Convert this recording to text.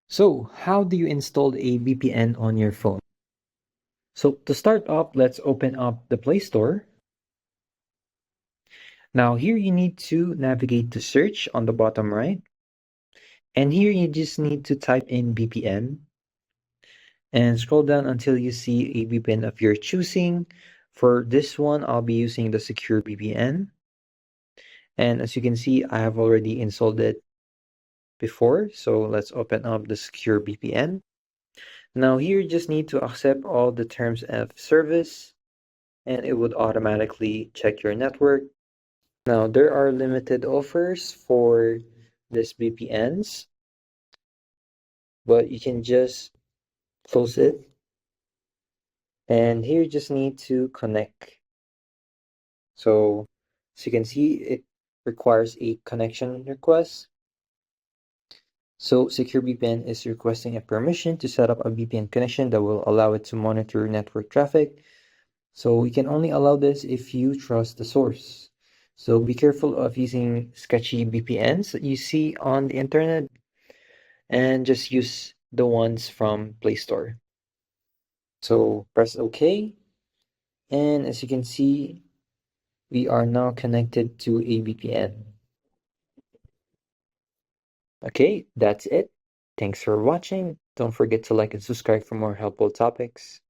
So, how do you install a VPN on your phone? So, to start off, let's open up the Play Store. Now, here you need to navigate to search on the bottom right. And here you just need to type in VPN and scroll down until you see a VPN of your choosing. For this one, I'll be using the Secure VPN. And as you can see, I have already installed it before. So, let's open up the Secure VPN. Now, here you just need to accept all the terms of service, and it would automatically check your network. Now, there are limited offers for this VPNs, but you can just close it. And here you just need to connect. So, as you can see, it requires a connection request. So, Secure VPN is requesting a permission to set up a VPN connection that will allow it to monitor network traffic. So, we can only allow this if you trust the source. So, be careful of using sketchy VPNs that you see on the internet, and just use the ones from Play Store. So press OK, and as you can see, we are now connected to a VPN. Okay, that's it. Thanks for watching. Don't forget to like and subscribe for more helpful topics.